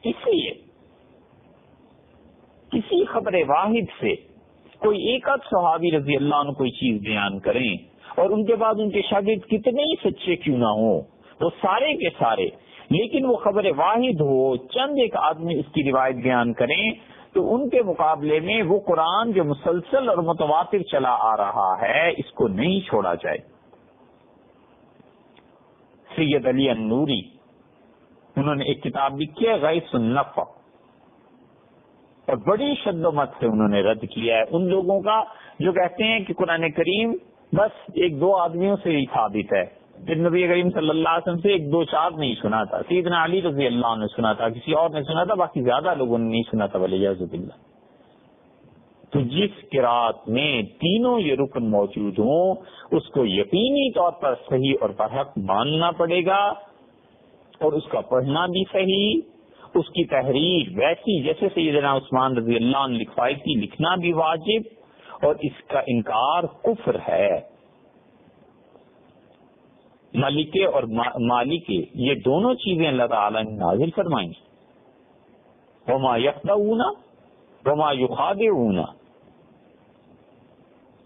اس لیے کسی خبر واحد سے کوئی ایک آدھ صحابی رضی اللہ عنہ کوئی چیز بیان کریں اور ان کے بعد ان کے شاگرد کتنے ہی سچے کیوں نہ ہوں، وہ سارے کے سارے، لیکن وہ خبر واحد ہو، چند ایک آدمی اس کی روایت بیان کریں، تو ان کے مقابلے میں وہ قرآن جو مسلسل اور متواتر چلا آ رہا ہے اس کو نہیں چھوڑا جائے۔ سید علی النوری انہوں نے ایک کتاب لکھی ہے غیث النفع، اور بڑی شد و مت سے انہوں نے رد کیا ہے ان لوگوں کا جو کہتے ہیں کہ قرآن کریم بس ایک دو آدمیوں سے ہی ثابت ہے، پھر نبی کریم صلی اللہ علیہ وسلم سے ایک دو چار نہیں سنا تھا، سیدنا علی رضی اللہ عنہ نے سنا تھا، کسی اور نے سنا تھا، باقی زیادہ لوگوں نے نہیں سنا تھا، والعیاذ باللہ۔ تو جس قرات میں تینوں یہ رکن موجود ہوں اس کو یقینی طور پر صحیح اور برحق ماننا پڑے گا، اور اس کا پڑھنا بھی صحیح، اس کی تحریر ویسی جیسے سیدنا عثمان رضی اللہ عنہ لکھوائی تھی لکھنا بھی واجب، اور اس کا انکار کفر ہے۔ ملکے اور مالکے یہ دونوں چیزیں اللہ تعالیٰ نے نازل فرمائیں، وما یخدعون وما یخادعون،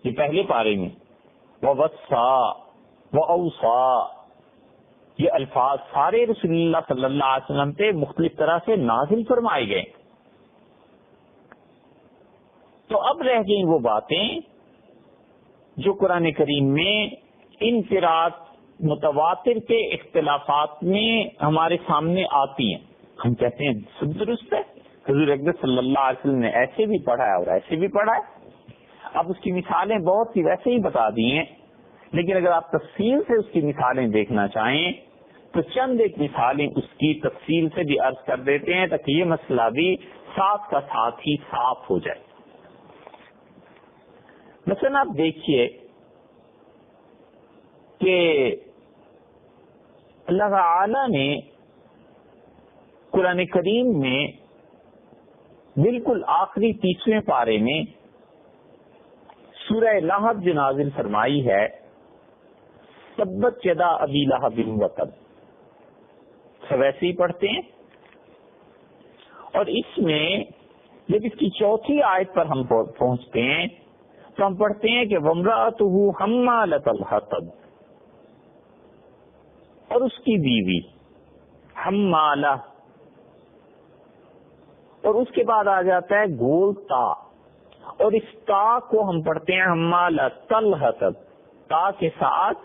یہ پہلے پارے میں، ووصا واوصا، یہ الفاظ سارے رسول اللہ صلی اللہ علیہ وسلم پہ مختلف طرح سے نازل فرمائے گئے۔ تو اب رہ گئیں وہ باتیں جو قرآن کریم میں انفراد متواتر کے اختلافات میں ہمارے سامنے آتی ہیں، ہم کہتے ہیں سب درست ہے، حضور اکرم صلی اللہ علیہ وسلم نے ایسے بھی پڑھا ہے اور ایسے بھی پڑھا ہے۔ اب اس کی مثالیں بہت سی ویسے ہی بتا دی ہیں، لیکن اگر آپ تفصیل سے اس کی مثالیں دیکھنا چاہیں تو چند ایک مثالیں اس کی تفصیل سے بھی عرض کر دیتے ہیں تاکہ یہ مسئلہ بھی ساتھ کا ساتھ ہی صاف ہو جائے۔ مثلا آپ دیکھیے کہ اللہ تعالی نے قرآن کریم میں بالکل آخری 30ویں پارے میں سورہ لہب جو نازل فرمائی ہے، تبت یدا ابی لہب وتب، سب ایسے ہی پڑھتے ہیں، اور اس میں جب اس کی چوتھی آیت پر ہم پہنچتے ہیں تو ہم پڑھتے ہیں کہ وامرأتہ حمالۃ الحطب، اور اس کی بیوی حمالہ، اور اس کے بعد آ جاتا ہے گول تا، اور اس تا کو ہم پڑھتے ہیں حمالۃ الحطب، تا کے ساتھ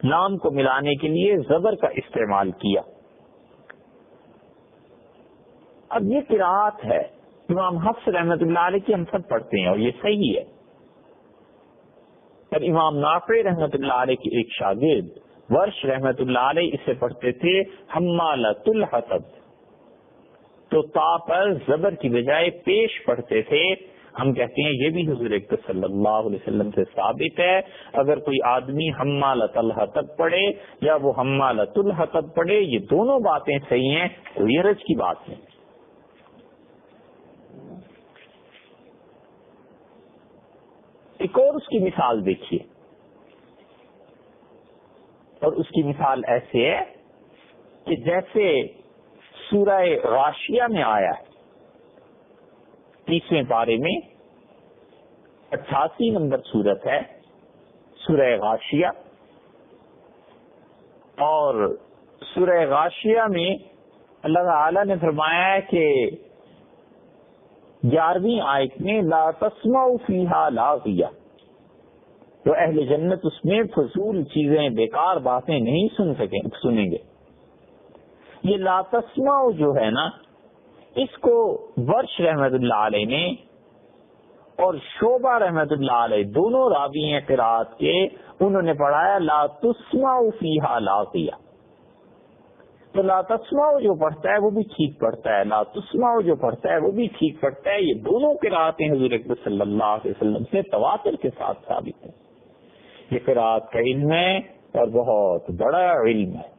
نام کو ملانے کے لیے زبر کا استعمال کیا۔ اب یہ قرات ہے امام حفص رحمۃ اللہ علیہ کی، ہم سب پڑھتے ہیں اور یہ صحیح ہے، پر امام نافع رحمۃ اللہ علیہ کی ایک شاگرد ورش رحمۃ اللہ علیہ اسے پڑھتے تھے حمالۃ الحطب، تو تا پر زبر کی بجائے پیش پڑھتے تھے۔ ہم کہتے ہیں یہ بھی حضور اکرم صلی اللہ علیہ وسلم سے ثابت ہے، اگر کوئی آدمی حمالۃ الحطب پڑھے یا وہ حمالۃ الحطب پڑھے، یہ دونوں باتیں صحیح ہیں، کوئی حرج کی بات نہیں۔ ایک اور اس کی مثال دیکھیے، اور اس کی مثال ایسے ہے کہ جیسے سورہ غاشیہ میں آیا ہے 30ویں پارے میں، 88 نمبر سورت ہے سورہ غاشیہ، اور سورہ غاشیہ میں اللہ تعالی نے فرمایا ہے کہ 11ویں آیت میں لا تسمعوا فیہا لاغیہ، تو اہل جنت اس میں فضول چیزیں بیکار باتیں نہیں سنیں گے۔ یہ لا تسمعوا جو ہے نا، اس کو ورش رحمت اللہ علیہ نے اور شعبہ رحمت اللہ علیہ دونوں راوی ہیں قرات کے، انہوں نے پڑھایا لا تسمعوا فیہا لاغیہ، تو لا تسمعوا جو پڑھتا ہے وہ بھی ٹھیک پڑھتا ہے، لا تسمعوا جو پڑھتا ہے وہ بھی ٹھیک پڑھتا ہے۔ یہ دونوں قراتیں حضور اکرم صلی اللہ علیہ وسلم سے تواتر کے ساتھ ثابت ہیں۔ یہ قرات کا علم ہے اور بہت بڑا علم ہے۔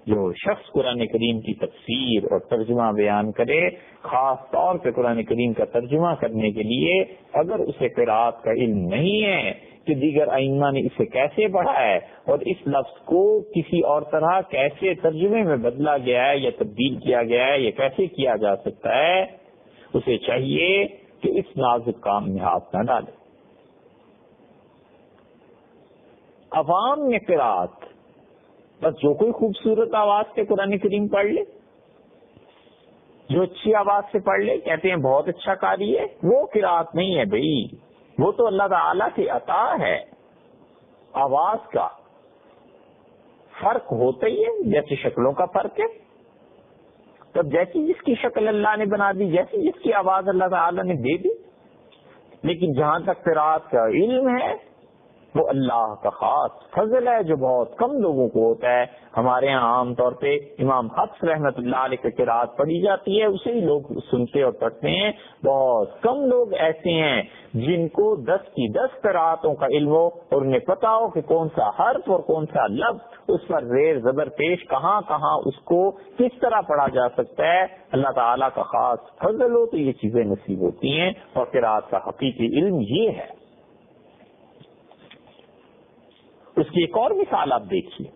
جو شخص قرآن کریم کی تفسیر اور ترجمہ بیان کرے، خاص طور پہ قرآن کریم کا ترجمہ کرنے کے لیے، اگر اسے قرات کا علم نہیں ہے کہ دیگر ائمہ نے اسے کیسے پڑھا ہے اور اس لفظ کو کسی اور طرح کیسے ترجمے میں بدلا گیا ہے یا تبدیل کیا گیا ہے یا کیسے کیا جا سکتا ہے، اسے چاہیے کہ اس نازک کام میں ہاتھ نہ ڈالے۔ عوام میں قرات بس جو کوئی خوبصورت آواز سے قرآن کریم پڑھ لے، جو اچھی آواز سے پڑھ لے، کہتے ہیں بہت اچھا قاری ہے، وہ قرات نہیں ہے بھائی، وہ تو اللہ تعالیٰ کی عطا ہے۔ آواز کا فرق ہوتا ہی ہے، جیسے شکلوں کا فرق ہے، تب جیسی جس کی شکل اللہ نے بنا دی، جیسی جس کی آواز اللہ تعالیٰ نے دے دی، لیکن جہاں تک قرات کا علم ہے وہ اللہ کا خاص فضل ہے جو بہت کم لوگوں کو ہوتا ہے۔ ہمارے ہاں عام طور پہ امام حفص رحمۃ اللہ علیہ کی قرات پڑھی جاتی ہے، اسے ہی لوگ سنتے اور پڑھتے ہیں۔ بہت کم لوگ ایسے ہیں جن کو 10 کی 10 قراتوں کا علم ہو اور انہیں پتا ہو کہ کون سا حرف اور کون سا لفظ، اس پر زیر زبر پیش کہاں کہاں اس کو کس طرح پڑھا جا سکتا ہے۔ اللہ تعالیٰ کا خاص فضل ہو تو یہ چیزیں نصیب ہوتی ہیں، اور قرات کا حقیقی علم یہ ہے۔ اس کی ایک اور مثال آپ دیکھیے،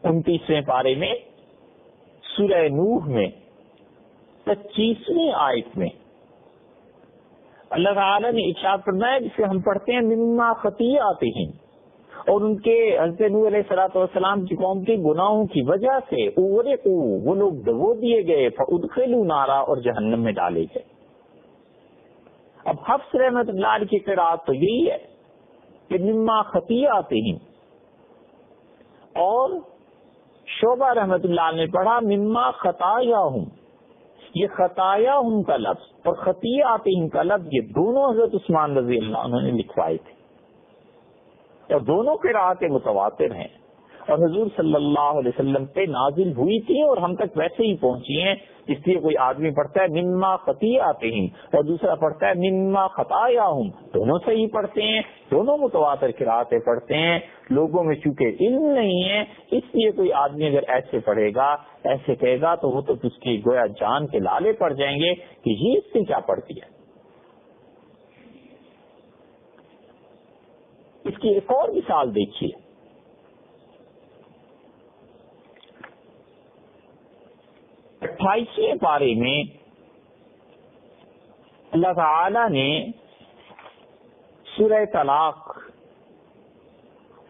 29ویں پارے میں سورہ نوح میں 25ویں آیت میں اللہ تعالیٰ نے ارشاد فرمایا، جسے ہم پڑھتے ہیں مما خطیئاتہم، اور ان کے حضرت نوح علیہ الصلوۃ والسلام کی قوم کے گناہوں کی وجہ سے اغرقوا، وہ لوگ ڈبو دیے گئے، فادخلوا نارا، اور جہنم میں ڈالے گئے۔ اب حفص رحمۃ اللہ علیہ کی قرات تو یہی ہے کہ مما خطیئاتہم، اور شعبہ رحمۃ اللہ نے پڑھا مما خطایاہم۔ یہ خطایاہم کا لفظ اور خطیئاتہم کا لفظ یہ دونوں حضرت عثمان رضی اللہ عنہ نے لکھوائے تھے، اور دونوں قراتیں متواتر ہیں، اور حضور صلی اللہ علیہ وسلم پہ نازل ہوئی تھی اور ہم تک ویسے ہی پہنچی ہیں۔ اس لیے کوئی آدمی پڑھتا ہے مما خطیئاتہم اور دوسرا پڑھتا ہے مما خطایاہم، دونوں صحیح پڑھتے ہیں، دونوں متواتر قراتیں پڑھتے ہیں۔ لوگوں میں چونکہ علم نہیں ہے، اس لیے کوئی آدمی اگر ایسے پڑھے گا، ایسے کہے گا، تو وہ تو اس کی گویا جان کے لالے پڑ جائیں گے کہ یہ اس سے کیا پڑھتی ہے۔ اس کی ایک اور مثال دیکھیے، اٹھائیسویں پارے میں اللہ تعالی نے سورہ طلاق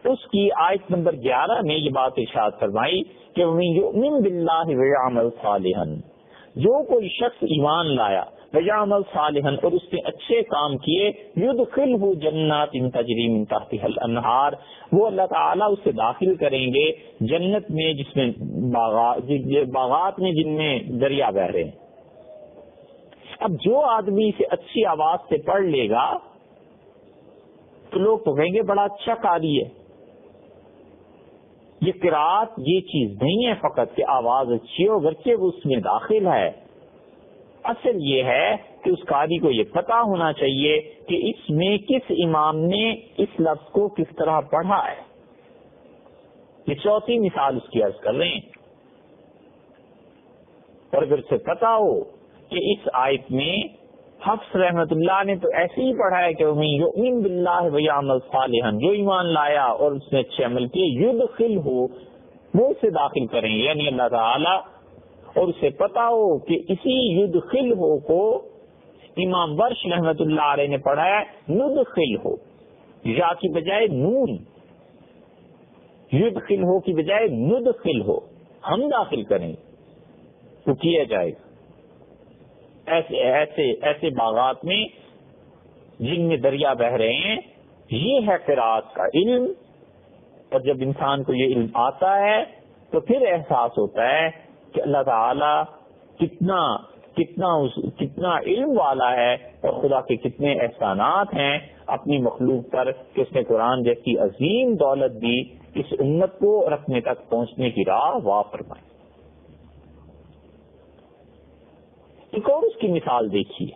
اس کی آیت نمبر 11 میں یہ بات ارشاد فرمائی کہ وَمَن يُؤْمِن بِاللَّهِ وَيَعْمَلْ صَالِحًا، جو کوئی شخص ایمان لایا، وَيَعْمَلْ صَالِحًا، اور اس نے اچھے کام کیے، يُدْخِلْهُ جَنَّاتٍ تَجْرِي مِن تَحْتِهَا الْأَنْهَارُ، وہ اللہ تعالیٰ اسے داخل کریں گے جنت میں جس میں باغات میں جن میں دریا بہ رہے ہیں۔ اب جو آدمی اسے اچھی آواز سے پڑھ لے گا تو لوگ تو کہیں گے بڑا اچھا قاری ہے۔ یہ قرات یہ چیز نہیں ہے فقط کہ آواز اچھی ہو، اگرچہ وہ اس میں داخل ہے، اصل یہ ہے کہ اس قاری کو یہ پتا ہونا چاہیے کہ اس میں کس امام نے اس لفظ کو کس طرح پڑھا ہے۔ یہ چوتھی مثال اس کی عرض کر رہے ہیں، اور اگر اسے پتا ہو کہ اس آیت میں حفص رحمت اللہ نے تو ایسے ہی پڑھا ہے کہ وَمَن يُؤْمِن بِاللَّهِ وَيَعْمَلْ صَالِحًا، جو ایمان لایا اور اس نے اچھے عمل کیے، يُدْخِلْهُ، وہ اسے داخل کریں گے، یعنی اللہ تعالی، اور اسے پتا ہو کہ اسی يُدْخِلْهُ کو امام ورش رحمت اللہ علیہ نے پڑھا ہے نُدْخِلْهُ، یا کی بجائے نون، يُدْخِلْهُ کی بجائے نُدْخِلْهُ، ہم داخل کریں تو کیا جائے گا۔ ایسے باغات میں جن میں دریا بہ رہے ہیں، یہ ہے قرات کا علم، اور جب انسان کو یہ علم آتا ہے تو پھر احساس ہوتا ہے کہ اللہ تعالی کتنا علم والا ہے، اور خدا کے کتنے احسانات ہیں اپنی مخلوق پر کہ اس نے قرآن جیسی عظیم دولت دی، اس امت کو اور اپنے تک پہنچنے کی راہ واہ فرمائی۔ ایک اور اس کی مثال دیکھیے،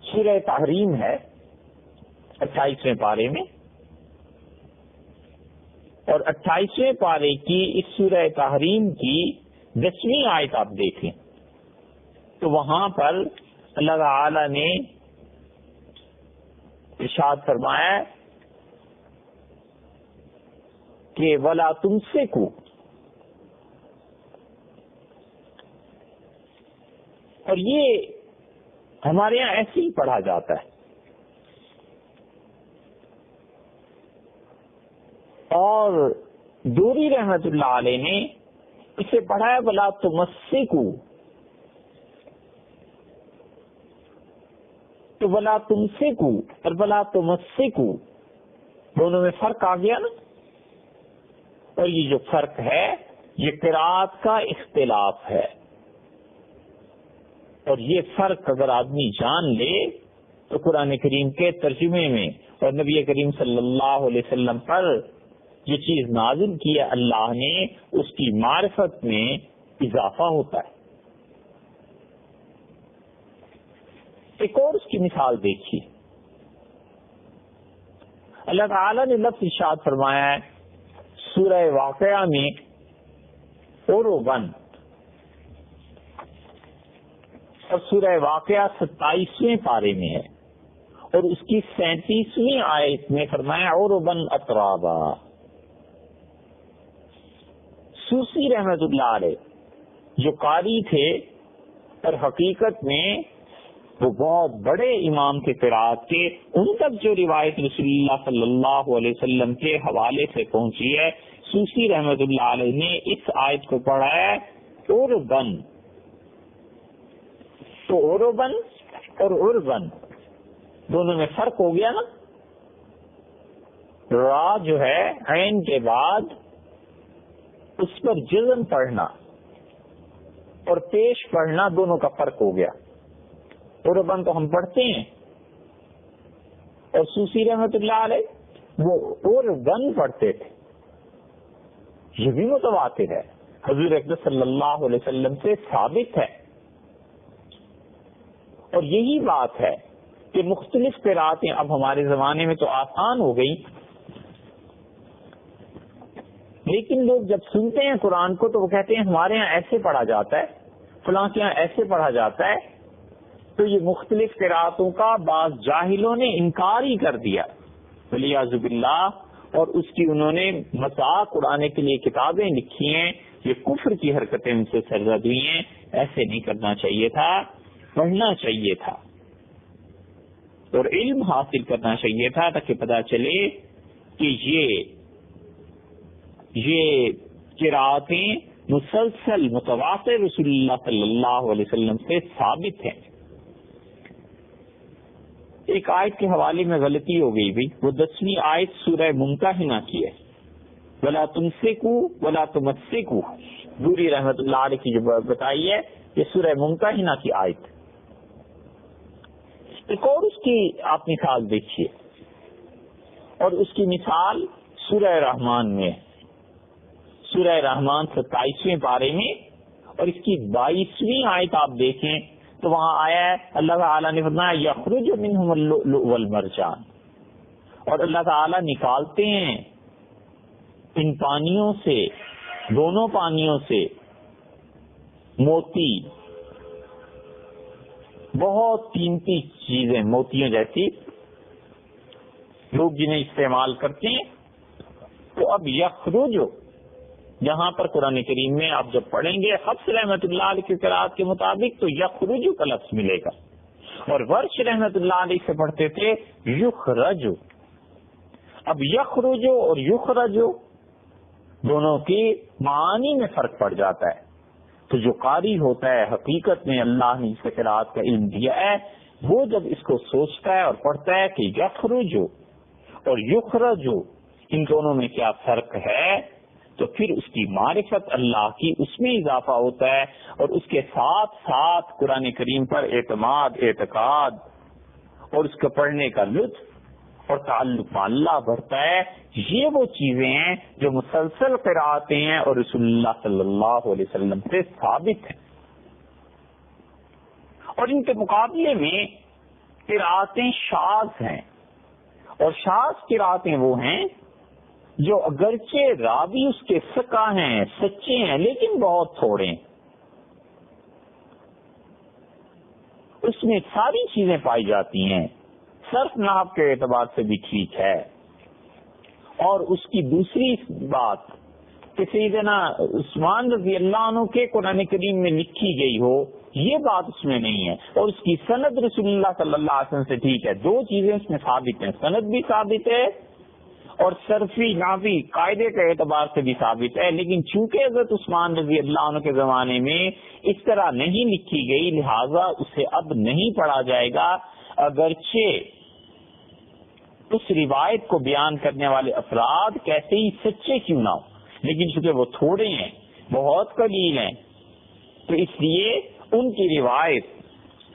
سورہ تحریم ہے 28ویں پارے میں، اور 28ویں پارے کی اس سورہ تحریم کی 10ویں آیت آپ دیکھیں تو وہاں پر اللہ تعالی نے ارشاد فرمایا کہ ولا تمسکوا، اور یہ ہمارے یہاں ایسے ہی پڑھا جاتا ہے، اور دوری رحمت اللہ علیہ نے اسے پڑھا ہے ولا تمسکوا، تو ولا تمسکوا اور ولا تمسکوا دونوں میں فرق آ گیا نا، اور یہ جو فرق ہے یہ قرات کا اختلاف ہے، اور یہ فرق اگر آدمی جان لے تو قرآن کریم کے ترجمے میں اور نبی کریم صلی اللہ علیہ وسلم پر یہ چیز نازل کی ہے اللہ نے، اس کی معرفت میں اضافہ ہوتا ہے۔ ایک اور اس کی مثال دیکھیے، اللہ تعالی نے لفظ ارشاد فرمایا ہے سورہ واقعہ میں عرباً، اور سورہ واقعہ 27ویں پارے میں ہے، اور اس کی 37ویں آیت میں فرمایا عرباً اترابا۔ سوسی رحمت اللہ علیہ جو قاری تھے اور حقیقت میں وہ بہت بڑے امام کے قرات کے، ان تک جو روایت رسول اللہ صلی اللہ علیہ وسلم کے حوالے سے پہنچی ہے، سوسی رحمت اللہ علیہ نے اس آیت کو پڑھا ہے عرباً، تو عرباً اور عرباً دونوں میں فرق ہو گیا نا، را جو ہے عین کے بعد اس پر جزم پڑھنا اور پیش پڑھنا دونوں کا فرق ہو گیا۔ عرباً تو ہم پڑھتے ہیں، اور سوسی رحمت اللہ علیہ وہ عرباً پڑھتے تھے، یہ بھی متواتر ہے، حضور اکرم صلی اللہ علیہ وسلم سے ثابت ہے۔ اور یہی بات ہے کہ مختلف قراتیں اب ہمارے زمانے میں تو آسان ہو گئی، لیکن لوگ جب سنتے ہیں قرآن کو تو وہ کہتے ہیں ہمارے یہاں ایسے پڑھا جاتا ہے، فلاں کے یہاں ایسے پڑھا جاتا ہے، تو یہ مختلف قراتوں کا بعض جاہلوں نے انکار ہی کر دیا والعیاذ باللہ، اور اس کی انہوں نے مذاق اڑانے کے لیے کتابیں لکھی ہیں، یہ کفر کی حرکتیں ان سے سرزد ہوئی ہیں، ایسے نہیں کرنا چاہیے تھا، پڑھنا چاہیے تھا اور علم حاصل کرنا چاہیے تھا تاکہ پتہ چلے کہ یہ قراتیں مسلسل متواتر رسول اللہ صلی اللہ علیہ وسلم سے ثابت ہیں۔ ایک آیت کے حوالے میں غلطی ہو گئی بھی، وہ 10ویں آیت سورہ ممتحنہ کی ہے، ولا تمسکوا ولا تمسکوا، دوری رحمت اللہ علیہ کی جو بتائی ہے یہ سورہ ممتحنہ کی آیت۔ ایک اور اس کی آپ مثال دیکھیے، اور اس کی مثال سورہ رحمان میں، سورہ رحمان 27ویں پارے میں، اور اس کی 22ویں آیت آپ دیکھیں تو وہاں آیا ہے اللہ تعالیٰ نے فرمایا یخرج منہم اللؤلؤ والمرجان، اور اللہ تعالیٰ نکالتے ہیں ان پانیوں سے، دونوں پانیوں سے موتی، بہت قیمتی چیزیں موتیوں جیسی لوگ جنہیں استعمال کرتے ہیں۔ تو اب یخرج یہاں پر قرآن کریم میں آپ جب پڑھیں گے حفص رحمت اللہ علیہ کی قرات کے مطابق تو یخرج کا لفظ ملے گا، اور ورش رحمت اللہ علیہ سے پڑھتے تھے یخرج۔ اب یخرج اور یخرج دونوں کی معانی میں فرق پڑ جاتا ہے، تو جو قاری ہوتا ہے حقیقت میں اللہ نے اس قرات کا علم دیا ہے، وہ جب اس کو سوچتا ہے اور پڑھتا ہے کہ یخرج اور یخرج ان دونوں میں کیا فرق ہے، تو پھر اس کی معرفت اللہ کی اس میں اضافہ ہوتا ہے، اور اس کے ساتھ ساتھ قرآن کریم پر اعتماد، اعتقاد اور اس کو پڑھنے کا لطف اور تعلق میں اللہ بڑھتا ہے۔ یہ وہ چیزیں ہیں جو مسلسل قراتیں ہیں اور رسول اللہ صلی اللہ علیہ وسلم سے ثابت ہیں، اور ان کے مقابلے میں قراتیں شاذ ہیں، اور شاذ قراتیں وہ ہیں جو اگرچہ راوی اس کے ثقہ ہیں، سچے ہیں، لیکن بہت تھوڑے ہیں۔ اس میں ساری چیزیں پائی جاتی ہیں، صرف نحو کے اعتبار سے بھی ٹھیک ہے۔ اور اس کی دوسری بات کہ سیدنا عثمان رضی اللہ عنہ کے قرآن کریم میں لکھی گئی ہو، یہ بات اس میں نہیں ہے، اور اس کی سند رسول اللہ صلی اللہ علیہ وسلم سے ٹھیک ہے۔ دو چیزیں اس میں ثابت ہیں، سند بھی ثابت ہے اور صرفی نحوی قاعدے کے اعتبار سے بھی ثابت ہے، لیکن چونکہ حضرت عثمان رضی اللہ عنہ کے زمانے میں اس طرح نہیں لکھی گئی، لہذا اسے اب نہیں پڑھا جائے گا، اگرچہ اس روایت کو بیان کرنے والے افراد کیسے ہی سچے کیوں نہ ہو، لیکن چونکہ وہ تھوڑے ہیں، بہت قلیل ہیں، تو اس لیے ان کی روایت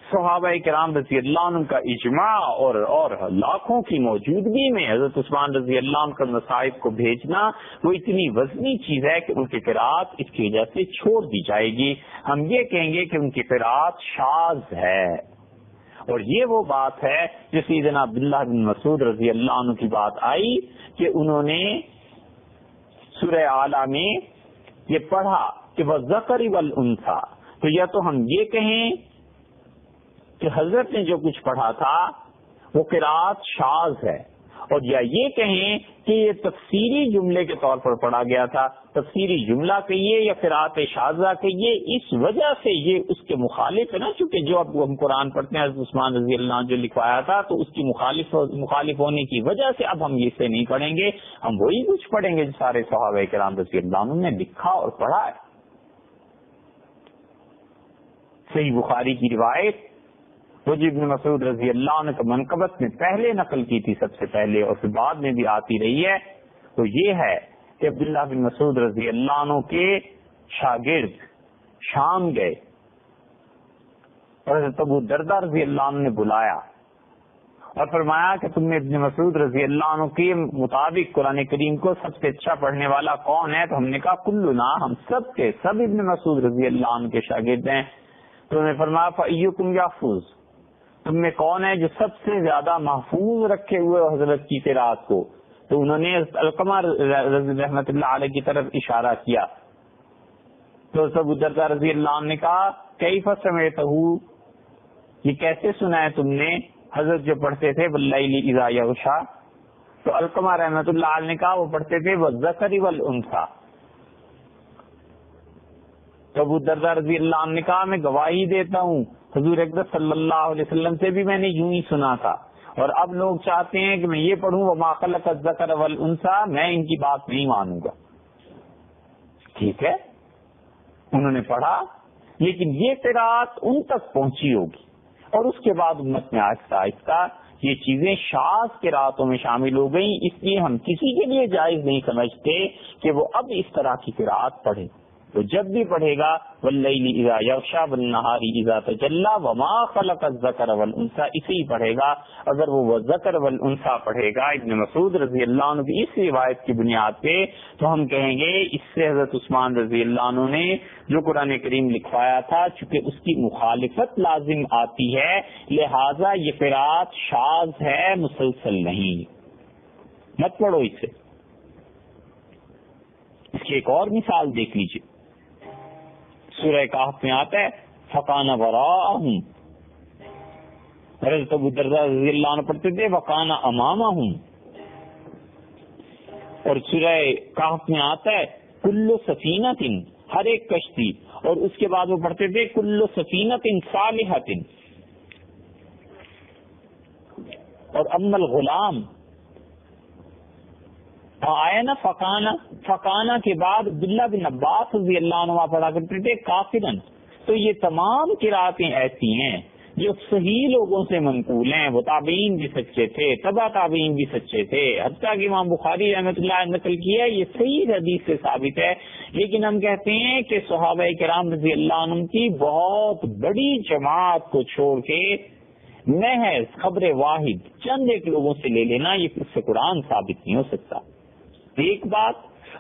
صحابہ کرام رضی اللہ عنہ کا اجماع اور لاکھوں کی موجودگی میں حضرت عثمان رضی اللہ عنہ کا مصائب کو بھیجنا وہ اتنی وزنی چیز ہے کہ ان کی قرات اس کی وجہ سے چھوڑ دی جائے گی۔ ہم یہ کہیں گے کہ ان کی قرات شاذ ہے، اور یہ وہ بات ہے جو سیدنا عبداللہ بن مسعود رضی اللہ عنہ کی بات آئی کہ انہوں نے سورہ اعلیٰ میں یہ پڑھا کہ وَالذَّكَرِ وَالْأُنثَىٰ، تو یا تو ہم یہ کہیں کہ حضرت نے جو کچھ پڑھا تھا وہ قرات شاذ ہے، اور یا یہ کہیں کہ یہ تفسیری جملے کے طور پر پڑھا گیا تھا، تفسیری جملہ کہیے یا قرات شاذہ کہیے، اس وجہ سے یہ اس کے مخالف ہے نا، چونکہ جو اب ہم قرآن پڑھتے ہیں حضرت عثمان رضی اللہ عنہ جو لکھوایا تھا تو اس کی مخالف ہونے کی وجہ سے اب ہم یہ سے نہیں پڑھیں گے، ہم وہی کچھ پڑھیں گے جو سارے صحابہ کرام رضی اللہ عنہ نے لکھا اور پڑھا ہے۔ صحیح بخاری کی روایت وہ جو ابن مسعود رضی اللہ عنہ کا منقبت میں پہلے نقل کی تھی سب سے پہلے اور پھر بعد میں بھی آتی رہی ہے، تو یہ ہے کہ عبداللہ بن مسعود رضی اللہ عنہ کے شاگرد شام گئے اور حضرت ابو درداء رضی اللہ عنہ نے بلایا اور فرمایا کہ تم نے ابن مسعود رضی اللہ عنہ کے مطابق قرآن کریم کو سب سے اچھا پڑھنے والا کون ہے؟ تو ہم نے کہا کلنا، ہم سب کے سب ابن مسعود رضی اللہ عنہ کے شاگرد ہیں۔ تو انہوں نے فرمایا فَأَيُّكُمْ يَحْفُظُ، تم میں کون ہے جو سب سے زیادہ محفوظ رکھے ہوئے حضرت کی قرات کو؟ تو انہوں نے علقمہ رحمۃ اللہ علیہ کی طرف اشارہ کیا، تو ابو درداء رضی اللہ عنہ نے کہا کیف سمعتہ، یہ کیسے سنا ہے تم نے؟ حضرت جو پڑھتے تھے واللیل اذا یغشی، تو علقمہ رحمۃ اللہ علیہ نے کہا وہ پڑھتے تھے والذکر والانثی، تو ابو درداء رضی اللہ عنہ نے کہا میں گواہی دیتا ہوں حضور اکرم صلی اللہ علیہ وسلم سے بھی میں نے یوں ہی سنا تھا، اور اب لوگ چاہتے ہیں کہ میں یہ پڑھوں وما خلق الذکر والانثی، میں ان کی بات نہیں مانوں گا۔ ٹھیک ہے، انہوں نے پڑھا، لیکن یہ قرات ان تک پہنچی ہوگی، اور اس کے بعد امت میں آہستہ آہستہ یہ چیزیں شاذ قراتوں میں شامل ہو گئیں، اس لیے ہم کسی کے لیے جائز نہیں سمجھتے کہ وہ اب اس طرح کی قرات پڑھے۔ تو جب بھی پڑھے گا واللیل اذا یغشی والنہار اذا تجلی وما خلق الذکر والانثی، اسی ہی پڑھے گا۔ اگر وہ والذکر والانثی پڑھے گا ابن مسعود رضی اللہ عنہ کی اس روایت کی بنیاد پہ، تو ہم کہیں گے اس سے حضرت عثمان رضی اللہ عنہ نے جو قرآن کریم لکھوایا تھا چونکہ اس کی مخالفت لازم آتی ہے، لہذا یہ قرات شاذ ہے، مسلسل نہیں، مت پڑھو اسے۔ اس کی ایک اور مثال دیکھ لیجیے، سورہ کہف میں آتا ہے فَقَانَ وَرَاءَهُمْ، حضرت ابو درداء رضی اللہ عنہ پڑھتے تھے وَقَانَ أَمَامَهُمْ، اور سورہ کہف میں آتا ہے كُلُّ سَفِينَةٍ، ہر ایک کشتی، اور اس کے بعد وہ پڑھتے تھے كُلُّ سَفِينَةٍ صَالِحَةٍ، اور أَمَّا الْغُلَامُ آیا نا فقانا کے بعد عبداللہ بن عباس رضی اللہ عنہ پڑھا کرتے تھے کافرن۔ تو یہ تمام قراتیں ایسی ہیں جو صحیح لوگوں سے منقول ہیں، وہ تابعین بھی سچے تھے، تبع تابعین بھی سچے تھے، حتیٰ کہ امام بخاری رحمۃ اللہ نقل کیا ہے، یہ صحیح حدیث سے ثابت ہے۔ لیکن ہم کہتے ہیں کہ صحابہ کرام رضی اللہ عنہ کی بہت بڑی جماعت کو چھوڑ کے محض خبر واحد چند ایک لوگوں سے لے لینا، یہ اس سے قرآن ثابت نہیں ہو سکتا، ایک بات۔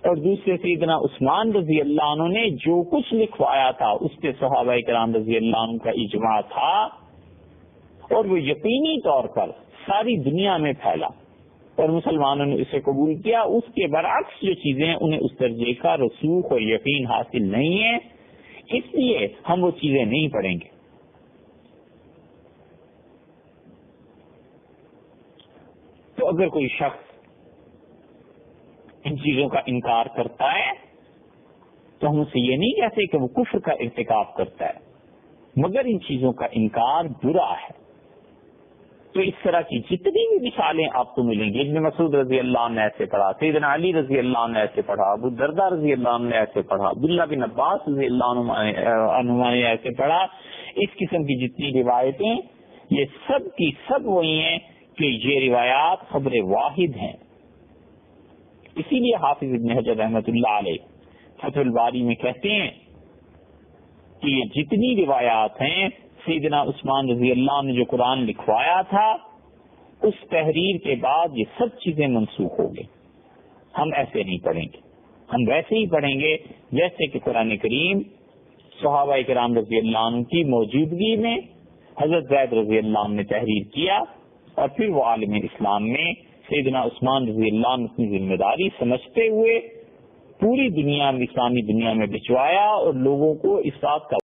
اور دوسرے سیدنا عثمان رضی اللہ عنہ نے جو کچھ لکھوایا تھا اس پہ صحابہ کرام رضی اللہ عنہ کا اجماع تھا، اور وہ یقینی طور پر ساری دنیا میں پھیلا اور مسلمانوں نے اسے قبول کیا۔ اس کے برعکس جو چیزیں انہیں اس درجے کا رسوخ اور یقین حاصل نہیں ہے، اس لیے ہم وہ چیزیں نہیں پڑھیں گے۔ اگر کوئی شخص ان چیزوں کا انکار کرتا ہے تو ہم اسے یہ نہیں کہتے کہ وہ کفر کا ارتکاب کرتا ہے، مگر ان چیزوں کا انکار برا ہے۔ تو اس طرح کی جتنی بھی مثالیں آپ کو ملیں گی، ابن مسعود رضی اللہ عنہ نے ایسے پڑھا، سیدنا علی رضی اللہ عنہ نے ایسے پڑھا، ابو الدرداء رضی اللہ عنہ نے ایسے پڑھا، عبداللہ بن عباس رضی اللہ عنہ نے ایسے پڑھا، اس قسم کی جتنی روایتیں یہ سب کی سب وہی ہیں کہ یہ روایات خبر واحد ہیں۔ اسی لیے حافظ ابن حجر رحمۃ اللہ علیہ فتح الباری میں کہتے ہیں کہ یہ جتنی روایات ہیں، سیدنا عثمان رضی اللہ عنہ نے جو قرآن لکھوایا تھا اس تحریر کے بعد یہ سب چیزیں منسوخ ہو گئی۔ ہم ایسے نہیں پڑھیں گے، ہم ویسے ہی پڑھیں گے جیسے کہ قرآن کریم صحابہ کرام رضی اللہ عنہ کی موجودگی میں حضرت زید رضی اللہ عنہ نے تحریر کیا، اور پھر وہ عالم اسلام میں سیدنا عثمان رضی اللہ عنہ اپنی ذمہ داری سمجھتے ہوئے پوری دنیا میں، اسلامی دنیا میں بھجوایا اور لوگوں کو اس بات کا